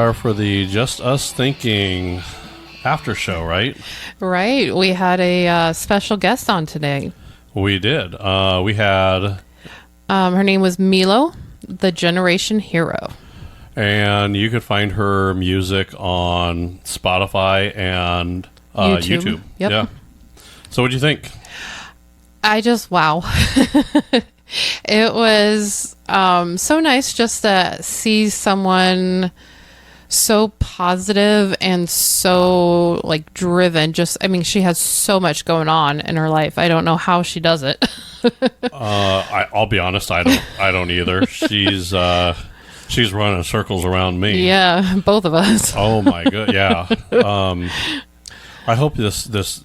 are for the Just Us Thinking after show, right? Right. We had a special guest on today. We did. We had... her name was Milo, the Generation Hero. And you could find her music on Spotify and YouTube. Yep. Yeah. So what'd you think? Wow. It was so nice just to see someone so positive and so like driven. She has so much going on in her life. I don't know how she does it. I'll be honest, I don't either. She's running circles around me. Yeah, both of us. Oh my god, yeah. I hope this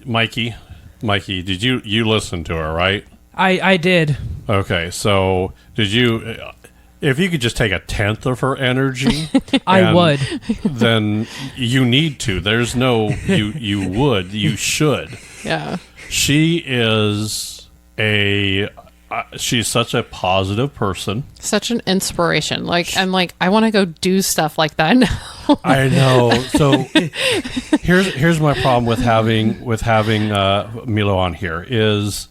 Mikey, did you listen to her, right? I did. Okay, so did you? If you could just take a tenth of her energy, I would. Then you need to. There's no you would. You should. Yeah. She is she's such a positive person. Such an inspiration. I want to go do stuff like that now. I know. So here's my problem with having Milo on here is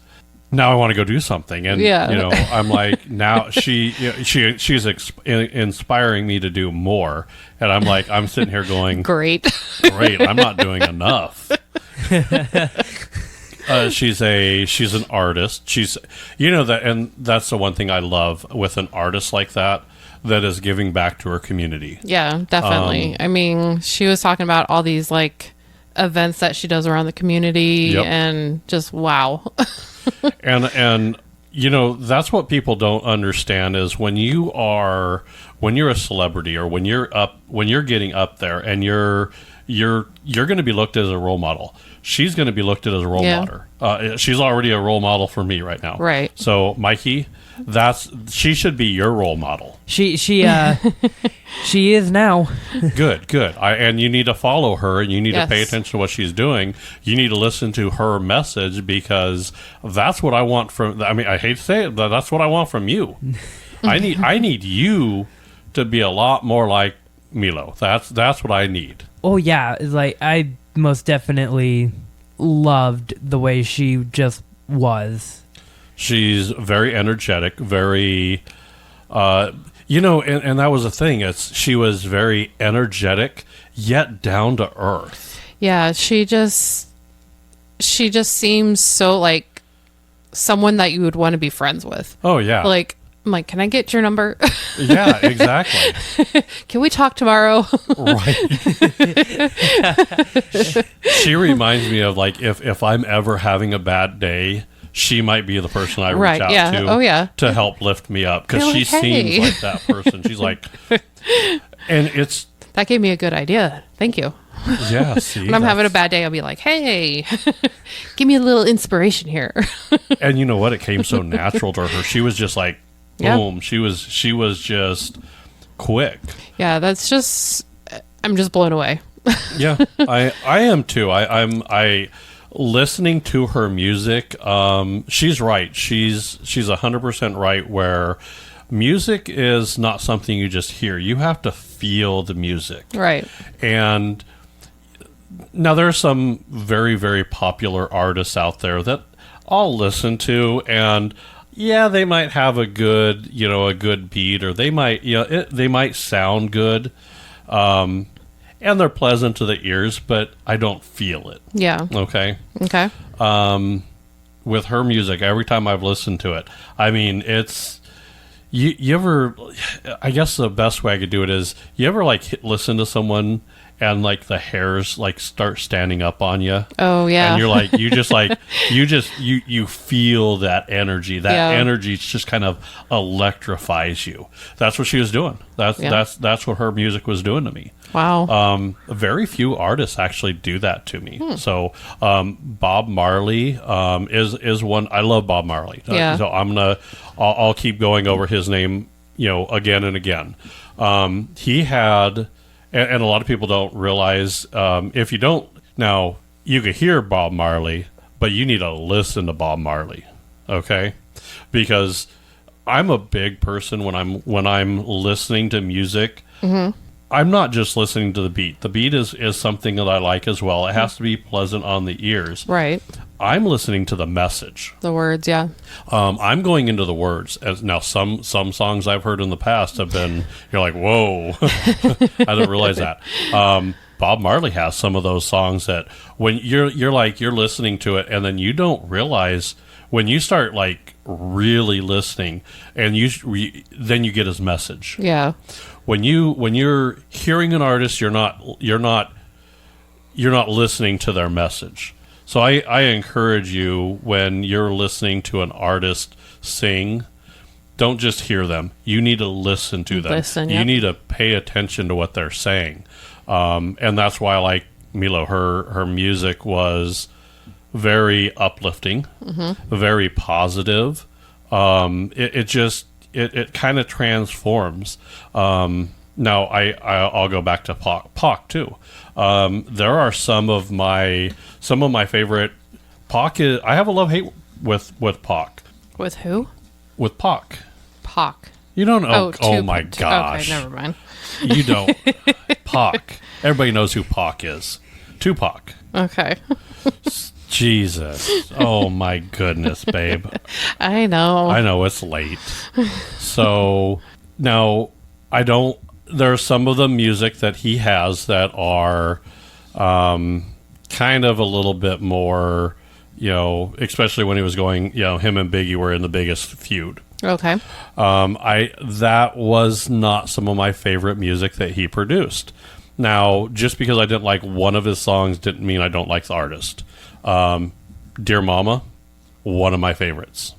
now I want to go do something, and I'm like, now she's inspiring me to do more, and I'm like, I'm sitting here going, great, I'm not doing enough. She's an artist. She's that, and that's the one thing I love with an artist like that is giving back to her community. Yeah, definitely. She was talking about all these events that she does around the community, yep. And just wow. and that's what people don't understand is when you're a celebrity or when you're getting up there and you're going to be looked at as a role model. She's going to be looked at as a role model. She's already a role model for me right now. Right. So Mikey, she should be your role model. She is now. Good. And you need to follow her, and you need to pay attention to what she's doing. You need to listen to her message because that's what I want from. I hate to say it, but that's what I want from you. I need you to be a lot more like Milo. That's what I need. Oh yeah, I most definitely loved the way she just was. She's very energetic, very, and that was the thing. She was very energetic, yet down to earth. Yeah, she just seems so like someone that you would want to be friends with. Oh yeah. I'm like, can I get your number? Yeah, exactly. Can we talk tomorrow? Right. She reminds me of if I'm ever having a bad day, she might be the person I reach out to. Oh, yeah. To help lift me up because she seems like that person. She's like, and it's that gave me a good idea. Thank you. Yeah. See, when I'm having a bad day, I'll be like, hey, give me a little inspiration here. And you know what? It came so natural to her. She was just like. Boom! Yep. She was just quick. Yeah, I'm just blown away. Yeah, I am too. I listening to her music. She's right. She's 100% right. Where music is not something you just hear. You have to feel the music. Right. And now there are some very, very popular artists out there that I'll listen to and. Yeah, they might have a good beat, or they might, they might sound good, and they're pleasant to the ears, but I don't feel it. Yeah. Okay. With her music, every time I've listened to it, it's you ever. I guess the best way I could do it is you ever listen to someone. And the hairs start standing up on you. Oh yeah. And you're you feel that energy. That energy just kind of electrifies you. That's what she was doing. That's what her music was doing to me. Wow. Very few artists actually do that to me. So Bob Marley is one. I love Bob Marley. Yeah. So I'll keep going over his name again and again. He had. And a lot of people don't realize, if you don't, now you could hear Bob Marley, but you need to listen to Bob Marley, okay? Because I'm a big person when I'm listening to music. Mm-hmm. I'm not just listening to the beat. The beat is something that I like as well. It has to be pleasant on the ears. Right. I'm listening to the message. The words, yeah. I'm going into the words. As now, some songs I've heard in the past have been, you're like, whoa, I didn't realize that. Bob Marley has some of those songs that when you're listening to it, and then you don't realize when you start like really listening, and then you get his message. Yeah. When you're hearing an artist, you're not listening to their message. So I encourage you, when you're listening to an artist sing, don't just hear them. You need to listen to them. You need to pay attention to what they're saying. And that's why I like Milo. Her music was very uplifting, very positive. It kind of transforms. Now I'll go back to Pac too. There are some of my favorite Pac. I have a love-hate with Pac. With who? With Pac. Pac. You don't know? Oh my Okay, gosh! never mind. You don't. Pac. Everybody knows who Pac is. Tupac. Okay. Jesus. Oh my goodness, babe. I know it's late. So now there's some of the music that he has that are kind of a little bit more, especially when he was going, him and Biggie were in the biggest feud. Okay. That was not some of my favorite music that he produced. Now, just because I didn't like one of his songs didn't mean I don't like the artist. Dear Mama, one of my favorites.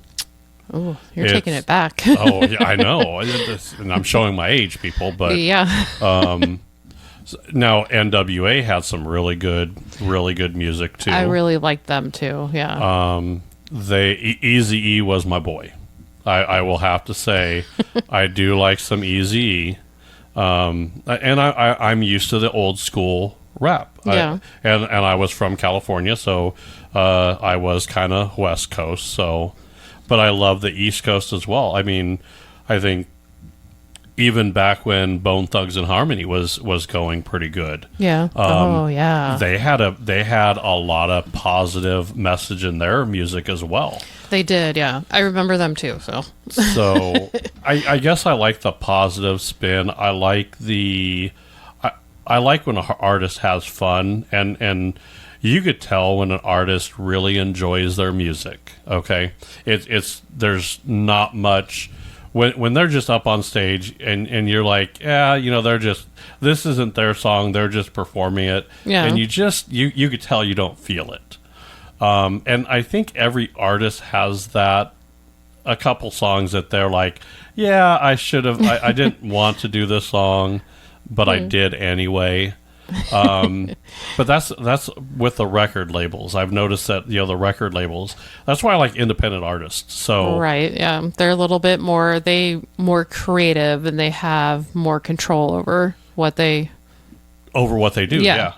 Oh, you're taking it back. Oh, yeah, I know. And I'm showing my age, people. But yeah. Now, NWA had some really good music, too. I really liked them, too. Yeah. Eazy-E was my boy. I will have to say, I do like some Eazy-E. And I'm used to the old school rap. Yeah. And I was from California, so I was kind of West Coast. So, but I love the East Coast as well. I mean, I think even back when Bone Thugs and Harmony was going pretty good. Yeah. Yeah. They had a lot of positive message in their music as well. They did, yeah. I remember them too. So I guess I like the positive spin. I like I like when an artist has fun, and you could tell when an artist really enjoys their music. Okay, there's not much when they're just up on stage and you're like, yeah, this isn't their song. They're just performing it, and you could tell you don't feel it. And I think every artist has that. A couple songs that they're like, yeah, I should have. I didn't want to do this song, but I did anyway. But that's with the record labels. I've noticed that the record labels. That's why I like independent artists. So right, yeah, they're a little bit more creative, and they have more control over what they do. Yeah.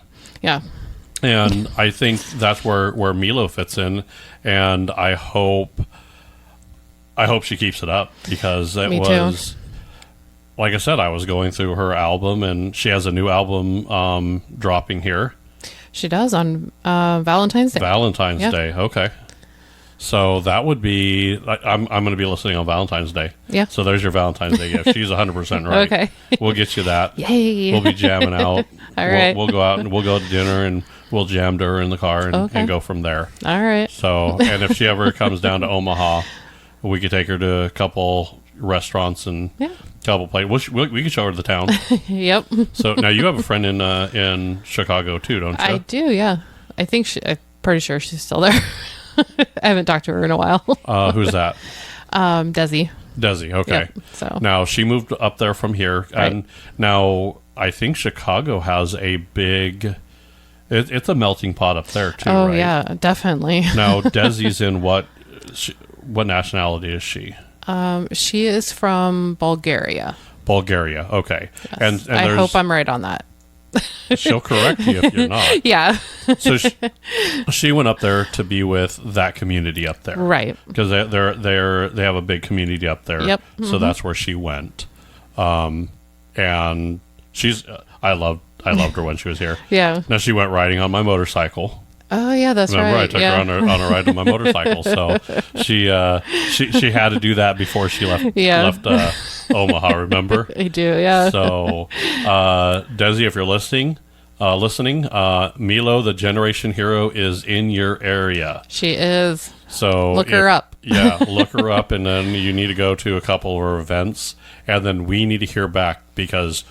And I think that's where Milo fits in, and I hope she keeps it up, because it was. Like I said, I was going through her album, and she has a new album dropping here. She does on Valentine's Day. Valentine's Day, okay. So that would be, I'm going to be listening on Valentine's Day. Yeah. So there's your Valentine's Day gift. She's 100% right. Okay. We'll get you that. Yay. We'll be jamming out. All right. We'll go out and we'll go to dinner, and we'll jam to her in the car and go from there. All right. So, and if she ever comes down to Omaha, we could take her to a couple restaurants and couple places. We could show her the town. Yep. So now you have a friend in Chicago too, don't you? I do, yeah. I'm pretty sure she's still there. I haven't talked to her in a while. Who's that? Desi. Desi, okay. Yep, so now she moved up there from here, and now I think Chicago has a big. It's a melting pot up there too. Oh right? yeah, definitely. Now Desi's in what nationality is she? She is from Bulgaria. Bulgaria, okay. Yes. And I hope I'm right on that. She'll correct you if you're not. Yeah. So she went up there to be with that community up there, right? Because they have a big community up there. Yep. So that's where she went, and she's. I loved her when she was here. Yeah. Now she went riding on my motorcycle. Oh yeah, that's Remember, right. I took her on a ride on my motorcycle. So she had to do that before she left Omaha. Remember? I do. Yeah. So Desi, if you're listening, Milo, the generation hero, is in your area. She is. So look her up. Yeah, look her up, and then you need to go to a couple of her events, and then we need to hear back because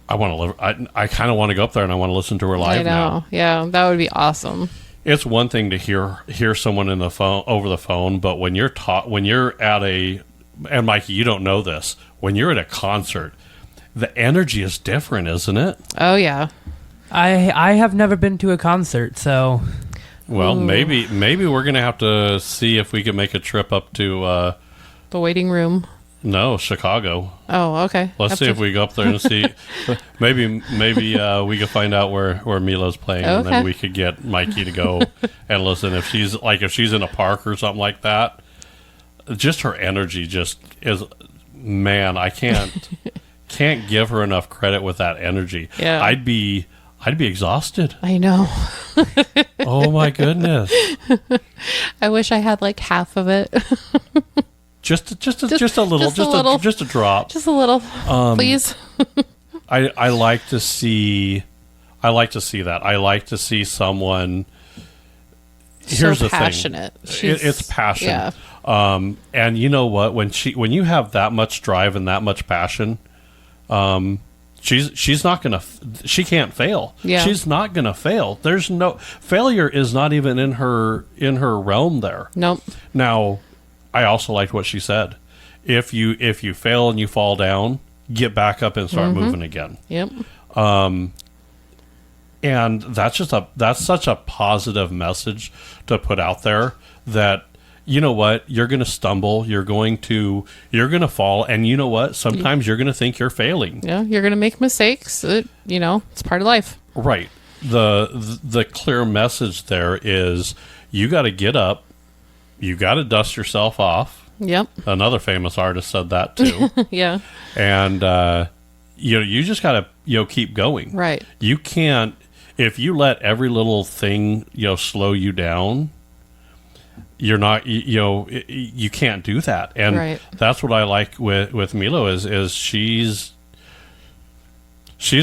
I want to live. I kind of want to go up there and I want to listen to her live I know. now. Yeah, that would be awesome. It's one thing to hear someone over the phone, but when you're at and Mikey, you don't know this, when you're at a concert, the energy is different, isn't it? Oh yeah. I have never been to a concert, so well, maybe we're gonna have to see if we can make a trip up to the waiting room. No, Chicago. Oh, okay. Let's see if we go up there and see. maybe we could find out where Mila's playing, and then we could get Mikey to go and listen. If she's in a park or something like that, just her energy just is. Man, I can't give her enough credit with that energy. Yeah, I'd be exhausted. I know. Oh my goodness. I wish I had like half of it. Just a little, just a drop. Just a little, please. I like to see that. I like to see someone. Here's so the passionate. thing. It's passion. Yeah. And you know what? When you have that much drive and that much passion, she's not gonna. She can't fail. Yeah. She's not gonna fail. There's no failure is not even in her realm there. Nope. Now, I also liked what she said. If you fail and you fall down, get back up and start moving again. Yep. And that's such a positive message to put out there that, you know what, you're going to stumble, you're going to fall, and you know what, sometimes you're going to think you're failing. Yeah, you're going to make mistakes. It's part of life. Right. The clear message there is you got to get up, you got to dust yourself off. Yep. Another famous artist said that too. Yeah. And you just got to keep going. Right. You can't, if you let every little thing slow you down, you're not you can't do that. And that's what I like with Milo is she's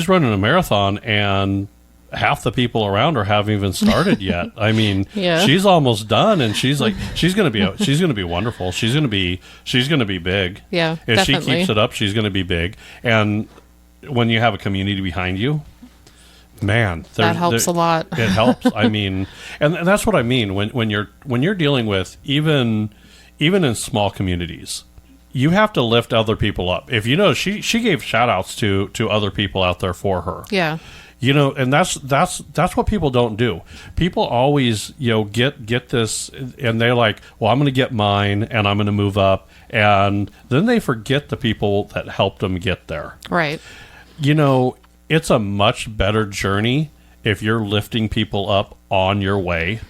running a marathon and half the people around her haven't even started yet. I mean, she's almost done, and she's gonna be wonderful. She's gonna be big. Yeah, if definitely. she keeps it up, she's gonna be big. And when you have a community behind you, man, that helps a lot. It helps. I mean, and that's what I mean when you're dealing with even in small communities. You have to lift other people up. If she gave shout outs to other people out there for her. Yeah. And that's what people don't do. People always, get this, and they're like, well, I'm going to get mine, and I'm going to move up, and then they forget the people that helped them get there. Right. It's a much better journey if you're lifting people up on your way,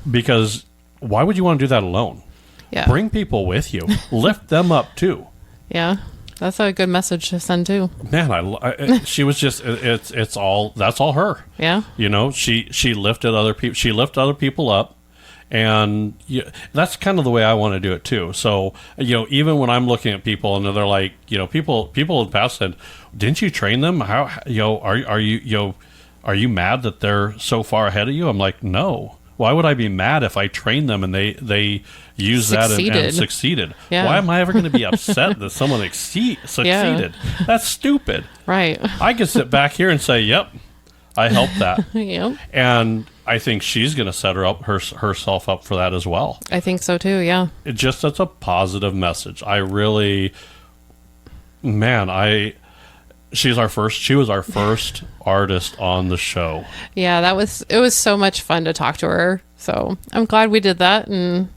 because why would you want to do that alone? Yeah. Bring people with you. Lift them up too. Yeah. That's a good message to send too. Man, she was just that's all her. Yeah. She lifted other people. She lifted other people up, and that's kind of the way I want to do it too. So even when I'm looking at people and they're like, people in the past said, "Didn't you train them? How are you mad that they're so far ahead of you?" I'm like, no. Why would I be mad if I trained them and they used that and succeeded? Yeah. Why am I ever going to be upset that someone succeeded? Yeah. That's stupid. Right. I can sit back here and say, yep, I helped that. Yep. And I think she's going to set herself up for that as well. I think so too, yeah. That's a positive message. She was our first artist on the show. Yeah, it was so much fun to talk to her. So I'm glad we did that, and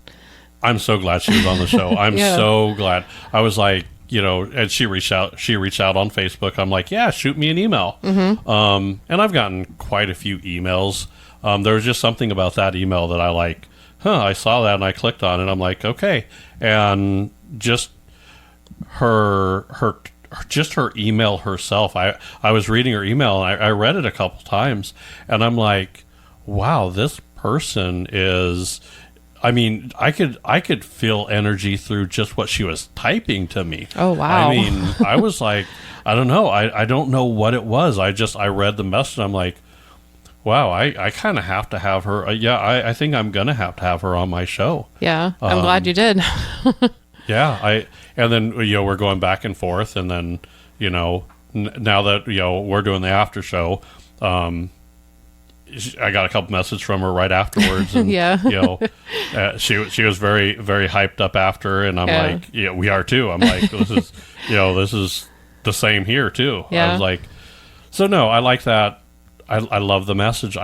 I'm so glad she was on the show. I'm so glad. I was like, and she reached out on Facebook. I'm like, yeah, shoot me an email. And I've gotten quite a few emails. There was just something about that email that I like, I saw that and I clicked on it. I'm like, okay. And just her just her email herself. I was reading her email, and I read it a couple times, and I'm like, wow, this person is. I mean, I could feel energy through just what she was typing to me. Oh, wow. I mean, I was like, I don't know. I don't know what it was. I read the message. I'm like, wow, I kind of have to have her. I think I'm going to have her on my show. Yeah, I'm glad you did. Yeah, and then we're going back and forth, and then now that we're doing the after show, I got a couple messages from her right afterwards, and Yeah. she was very very hyped up after, and I'm like, yeah, we are too. I'm like, this is the same here too. Yeah. I was like, so no, I like that. I love the message.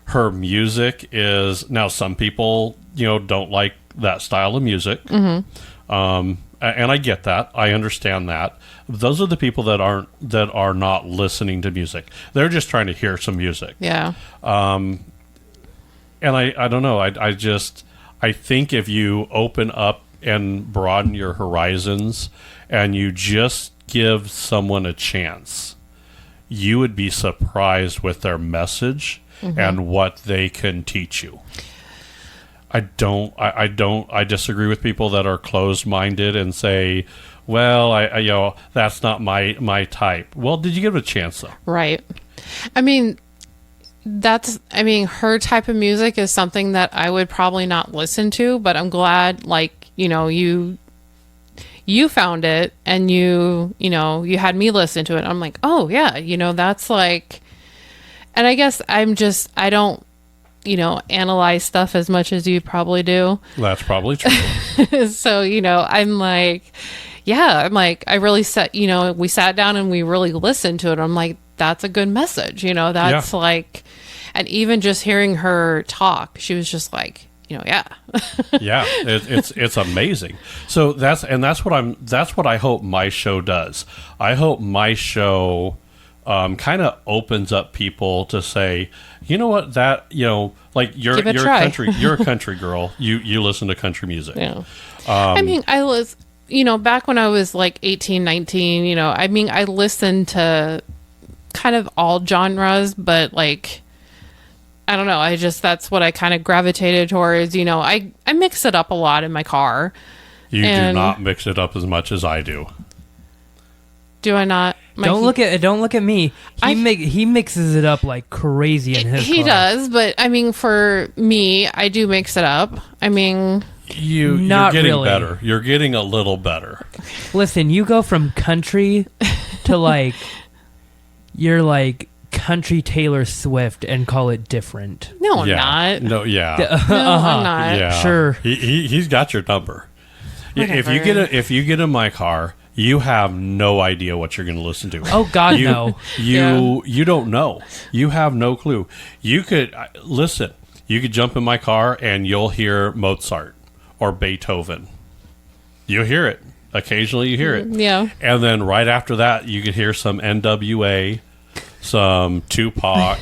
Her music is, now some people don't like that style of music. Mm-hmm. And I get that. I understand that. Those are the people that are not listening to music. They're just trying to hear some music. Yeah. And I don't know. I think if you open up and broaden your horizons and you just give someone a chance, you would be surprised with their message and what they can teach you. I disagree with people that are closed-minded and say, well, that's not my type. Well, did you give it a chance though? Right. I mean, her type of music is something that I would probably not listen to, but I'm glad, you found it and you had me listen to it. I'm like, oh yeah, that's like, and I guess I don't, analyze stuff as much as you probably do. That's probably true. So, I'm like, I really we sat down and we really listened to it. I'm like, that's a good message. That's like, and even just hearing her talk, she was just like, yeah. Yeah, it's amazing. So that's what I hope my show does. I hope my show kind of opens up people to say, you know what, that like you're a country girl. You listen to country music. Yeah. I was back when I was like 18, 19. I listened to kind of all genres, but like, I don't know. That's what I kind of gravitated towards. I mix it up a lot in my car. You do not mix it up as much as I do. Do I not? Don't look at me. He mixes it up like crazy in his car. He does, but for me, I do mix it up. You're Not getting really. better. You're getting a little better. Listen, you go from country to like, you're like country Taylor Swift and call it different. No, I'm not. No, yeah. No, I'm not. Yeah. Sure. He's got your number. Whatever. If you get in my car, you have no idea what you're going to listen to. Oh God, no. You don't know. You have no clue. You could listen. You could jump in my car and you'll hear Mozart or Beethoven. You'll hear it. Occasionally you hear it. Yeah. And then right after that, you could hear some NWA, some Tupac,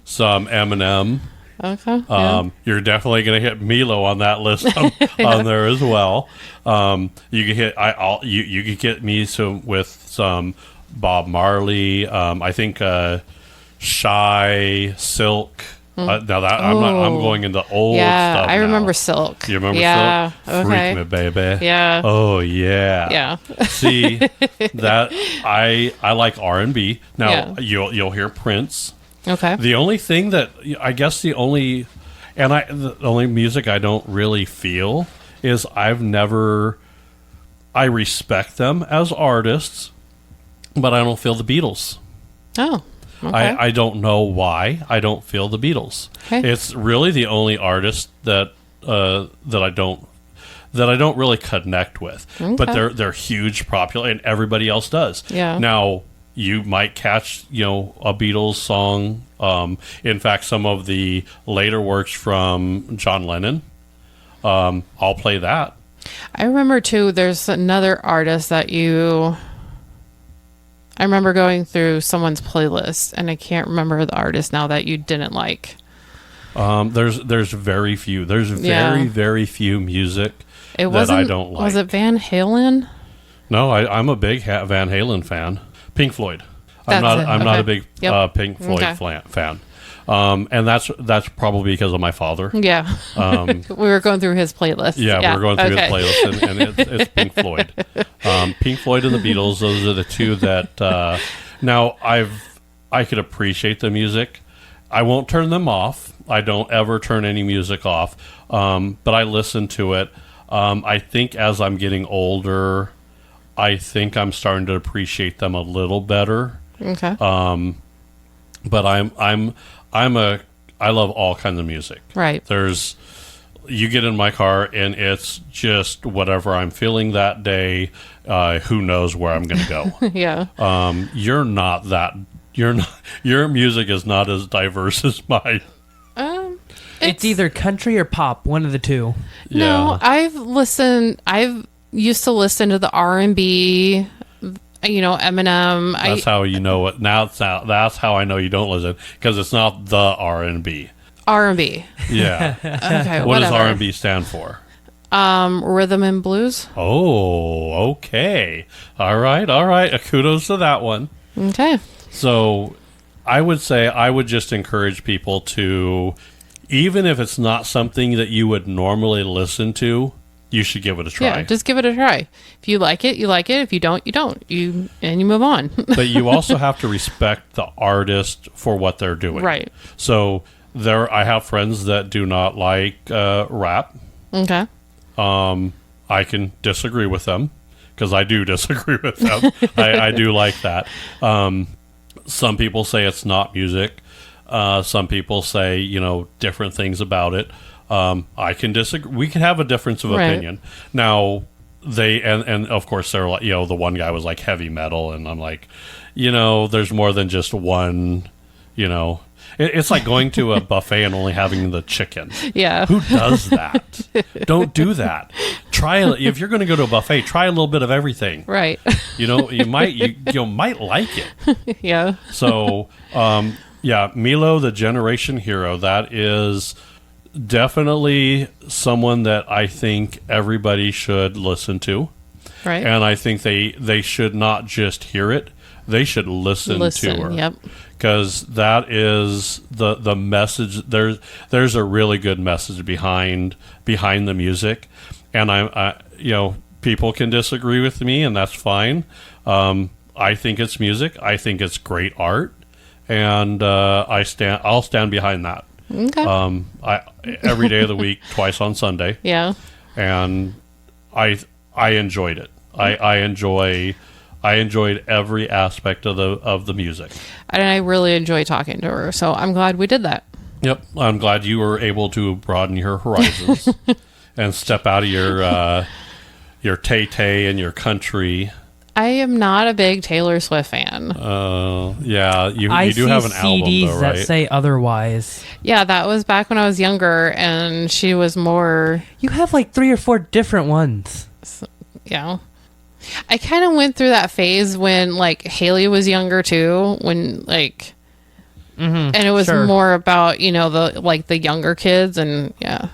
some Eminem. Okay. Yeah. You're definitely going to hit Milo on that list on there as well. You could hit you could get me with some Bob Marley. I think Shy, Silk. Now that I'm going into old stuff. I now. remember Silk. You remember yeah, Silk? Okay. Freak me, baby. Yeah. Oh yeah. Yeah. See that I like R&B. Now Yeah. you'll hear Prince. Okay. The only thing that the only music I don't really feel is I respect them as artists, but I don't feel the Beatles. Oh. Okay. I don't know why I don't feel the Beatles. Okay. It's really the only artist that I don't really connect with. Okay. But they're huge, popular, and everybody else does. Yeah. Now you might catch a Beatles song. In fact, some of the later works from John Lennon. I'll play that. I remember too. There's another artist that I remember going through someone's playlist, and I can't remember the artist now that you didn't like. There's very few. There's very few music It that I don't like. Was it Van Halen? No, I'm a big Van Halen fan. Pink Floyd. I'm That's not. it. I'm not a Okay. big Yep. Pink Floyd Okay. fan. And that's probably because of my father. Yeah. We were going through his playlist. Yeah, we're going through okay. his playlist, and it's Pink Floyd. Pink Floyd and the Beatles. Those are the two that. Now I could appreciate the music. I won't turn them off. I don't ever turn any music off. But I listen to it. I think as I'm getting older, I think I'm starting to appreciate them a little better. Okay. But I love all kinds of music. Right. You get in my car and it's just whatever I'm feeling that day. Who knows where I'm going to go? Yeah. Your music is not as diverse as mine. It's either country or pop, one of the two. No, I've used to listen to the R&B, Eminem. That's how you know it. That's how I know you don't listen, because it's not the R&B. R&B. Yeah. Okay, What does whatever. R&B stand for? Rhythm and blues. Oh, okay. All right. Kudos to that one. Okay. So I would say I would just encourage people to, even if it's not something that you would normally listen to, you should give it a try. Yeah, just give it a try. If you like it, you like it. If you don't, you don't. You move on. But you also have to respect the artist for what they're doing. Right. So I have friends that do not like rap. Okay. I can disagree with them, because I do disagree with them. I do like that. Some people say it's not music. Some people say, different things about it. I can disagree. We can have a difference of Right. opinion. Now, and of course they're like, the one guy was like heavy metal, and I'm like, there's more than just one, it's like going to a buffet and only having the chicken. Yeah. Who does that? Don't do that. If you're going to go to a buffet, try a little bit of everything. Right. You might like it. Yeah. So, Milo, the generation hero, that is definitely someone that I think everybody should listen to. Right. And I think they should not just hear it, they should listen to her. Yep. Because that is the message. There's a really good message behind the music, and people can disagree with me, and that's fine. I think it's music. I think it's great art, and I'll stand behind that. Okay. Every day of the week, twice on Sunday, Yeah. and I enjoyed it. I enjoyed every aspect of the music. And I really enjoy talking to her. So I'm glad we did that. Yep, I'm glad you were able to broaden your horizons and step out of your Tay-Tay and your country. I am not a big Taylor Swift fan. Yeah, you do have an album CDs though, right? that say otherwise. Yeah, that was back when I was younger, and she was more, You have like 3 or 4 different ones. I kind of went through that phase when like Haley was younger too, when like, and it was sure. more about the younger kids, and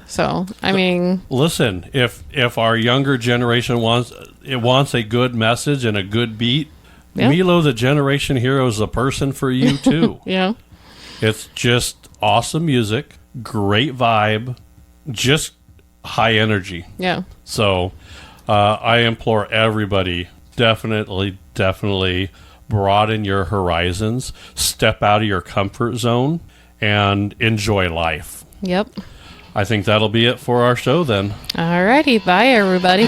So I mean, Listen, if our younger generation wants a good message and a good beat, Yeah. Milo, the generation hero, is the person for you too. yeah, It's just awesome music, great vibe, just high energy. yeah, So I implore everybody, definitely broaden your horizons, step out of your comfort zone, and enjoy life. yep. I think that'll be it for our show then. Alrighty, bye everybody.